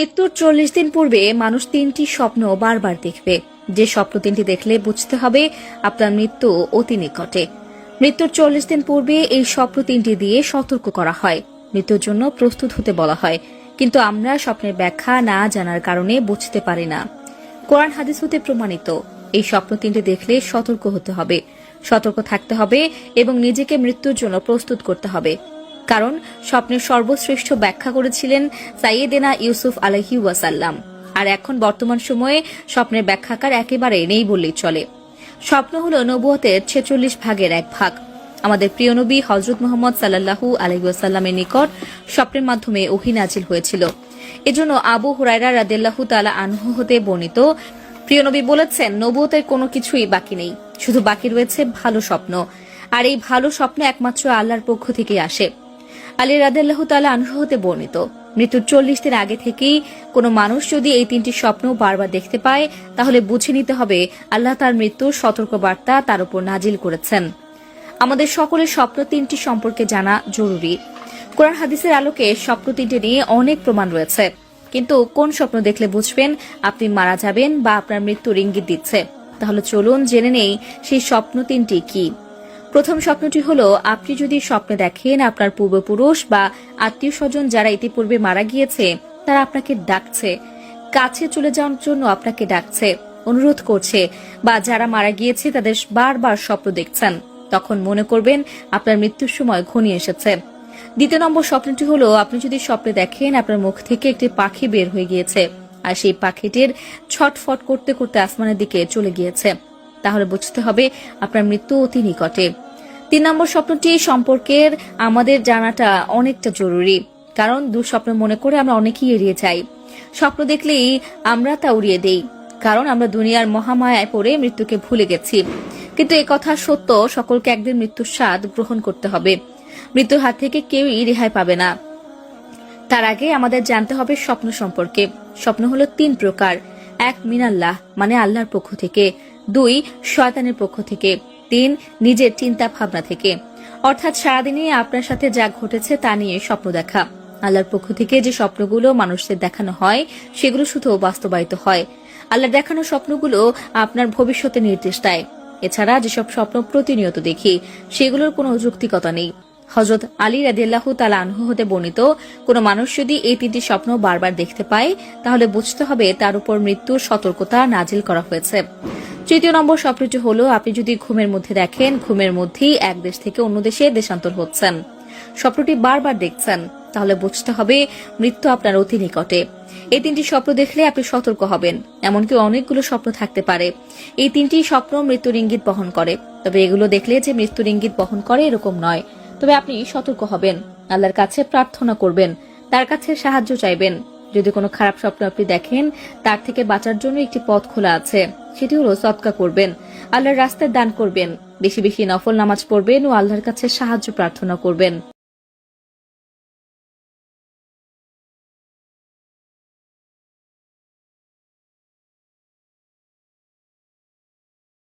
মৃত্যুর 40 দিন পূর্বে মানুষ 3টি স্বপ্ন বারবার দেখবে। যে স্বপ্ন 3টি দেখলে বুঝতে হবে আপনার মৃত্যু অতি নিকটে। মৃত্যুর 40 দিন পূর্বে এই স্বপ্ন 3টি দিয়ে সতর্ক করা হয়, মৃত্যুর জন্য প্রস্তুত হতে বলা হয়। কিন্তু আমরা স্বপ্নের ব্যাখ্যা না জানার কারণে বুঝতে পারি না। কোরআন হাদিস হতে প্রমাণিত এই স্বপ্ন 3টি দেখলে সতর্ক হতে হবে, সতর্ক থাকতে হবে এবং নিজেকে মৃত্যুর জন্য প্রস্তুত করতে হবে। কারণ স্বপ্নের সর্বশ্রেষ্ঠ ব্যাখ্যা করেছিলেন সাইয়েদেনা ইউসুফ আলাইহি ওয়াসাল্লাম। আর এখন বর্তমান সময়ে স্বপ্নের ব্যাখ্যাকার একেবারে নেই বললেই চলে। স্বপ্ন হল নবুয়তের 46 ভাগের এক ভাগ। আমাদের প্রিয় নবী হযরত মুহাম্মদ সাল্লাল্লাহু আলাইহি ওয়াসাল্লামের নিকট স্বপ্নের মাধ্যমে ওহী নাজিল হয়েছিল। এজন্য আবু হুরায়রা রাদিয়াল্লাহু তাআলা আনহু হতে বর্ণিত, প্রিয় নবী বলেছেন, নবুয়তের কোনো কিছুই বাকি নেই, শুধু বাকি রয়েছে ভালো স্বপ্ন। আর এই ভালো স্বপ্ন একমাত্র আল্লাহর পক্ষ থেকেই আসে। আলী রাদিয়াল্লাহু তাআলা আনহু হতে বর্ণিত, মৃত্যুর 40 দিন আগে থেকেই কোনো মানুষ যদি এই 3টি স্বপ্ন বারবার দেখতে পায়, তাহলে বুঝে নিতে হবে আল্লাহ তার মৃত্যুর সতর্কবার্তা তার উপর নাজিল করেছেন। আমাদের সকলের স্বপ্ন 3টি সম্পর্কে জানা জরুরি। কোরআন হাদিসের আলোকে স্বপ্ন 3টি নিয়ে অনেক প্রমাণ রয়েছে। কিন্তু কোন স্বপ্ন দেখলে বুঝবেন আপনি মারা যাবেন বা আপনার মৃত্যুর ইঙ্গিত দিচ্ছে? তাহলে চলুন জেনে নেই সেই স্বপ্ন 3টি কি। প্রথম স্বপ্নটি হলো, আপনি যদি স্বপ্নে দেখেন আপনার পূর্বপুরুষ বা আত্মীয় স্বজন যারা ইতিপূর্বে মারা গিয়েছে তারা আপনাকে ডাকছে, কাছে চলে যাওয়ার জন্য আপনাকে ডাকছে, অনুরোধ করছে, বা যারা মারা গিয়েছে তাদের বারবার স্বপ্ন দেখছেন, তখন মনে করবেন আপনার মৃত্যুর সময় ঘনিয়ে এসেছে। দ্বিতীয় নম্বর স্বপ্নটি হলো, আপনি যদি স্বপ্নে দেখেন আপনার মুখ থেকে একটি পাখি বের হয়ে গিয়েছে আর সেই পাখিটির ছটফট করতে করতে আসমানের দিকে চলে গিয়েছে, তাহলে বুঝতে হবে আপনার মৃত্যু অতি নিকটে। 3 নম্বর স্বপ্নটি সম্পর্কের আমাদের জানাটা অনেকটা জরুরি, কারণ দুঃস্বপ্ন মনে করে আমরা অনেকেই এড়িয়ে যাই। স্বপ্ন দেখলেই আমরা তা উড়িয়ে দেই, কারণ আমরা দুনিয়ার মহামায়ায় পড়ে মৃত্যুকে ভুলে গেছি। কিন্তু এ কথা সত্য, সকলকে একদিন মৃত্যুর স্বাদ গ্রহণ করতে হবে। মৃত্যুর হাত থেকে কেউই রেহাই পাবে না। তার আগে আমাদের জানতে হবে স্বপ্ন সম্পর্কে। স্বপ্ন হলো 3 প্রকার। 1 মিনাল্লাহ, মানে আল্লাহর পক্ষ থেকে। 2 শয়তানের পক্ষ থেকে। 3 নিজের চিন্তা ভাবনা থেকে। অর্থাৎ সারাদিনে আপনার সাথে যা ঘটেছে তা নিয়ে স্বপ্ন দেখা। আল্লাহর পক্ষ থেকে যে স্বপ্নগুলো মানুষদের দেখানো হয় সেগুলো শুধু বাস্তবায়িত হয়। আল্লাহর দেখানো স্বপ্নগুলো আপনার ভবিষ্যতে নির্দেশ দেয়। এছাড়া যেসব স্বপ্ন প্রতিনিয়ত দেখি সেগুলোর কোনো যৌক্তিকতা নেই। হযরত আলী রাদিয়াল্লাহু তাআলা আনহু হতে বর্ণিত, কোনো মানুষ যদি এই 3টি স্বপ্ন বারবার দেখতে পায় তাহলে বুঝতে হবে তার উপর মৃত্যুর সতর্কতা নাজিল করা হয়েছে। তৃতীয় নম্বর স্বপ্নটি হলো, আপনি যদি ঘুমের মধ্যে দেখেন ঘুমের মধ্যেই এক দেশ থেকে অন্য দেশে দেশান্তর হচ্ছেন, স্বপ্নটি বারবার দেখছেন, তাহলে বুঝতে হবে মৃত্যু আপনার অতি নিকটে। এই 3টি স্বপ্ন দেখলে আপনি সতর্ক হবেন। এমনকি অনেকগুলো স্বপ্ন থাকতে পারে। এই 3টি স্বপ্ন মৃত্যুর ইঙ্গিত বহন করে, তবে এগুলো দেখলে যে মৃত্যুর ইঙ্গিত বহন করে এরকম নয়। তবে আপনি সতর্ক হবেন, আল্লাহর কাছে প্রার্থনা করবেন, তার কাছে সাহায্য চাইবেন। যদি কোনো খারাপ স্বপ্ন আপনি দেখেন, তার থেকে বাঁচার জন্য একটি পথ খোলা আছে, সেটি হলো সদকা করবেন, আল্লাহর রাস্তায় দান করবেন, বেশি বেশি নফল নামাজ পড়বেন ও আল্লাহর কাছে সাহায্য প্রার্থনা করবেন।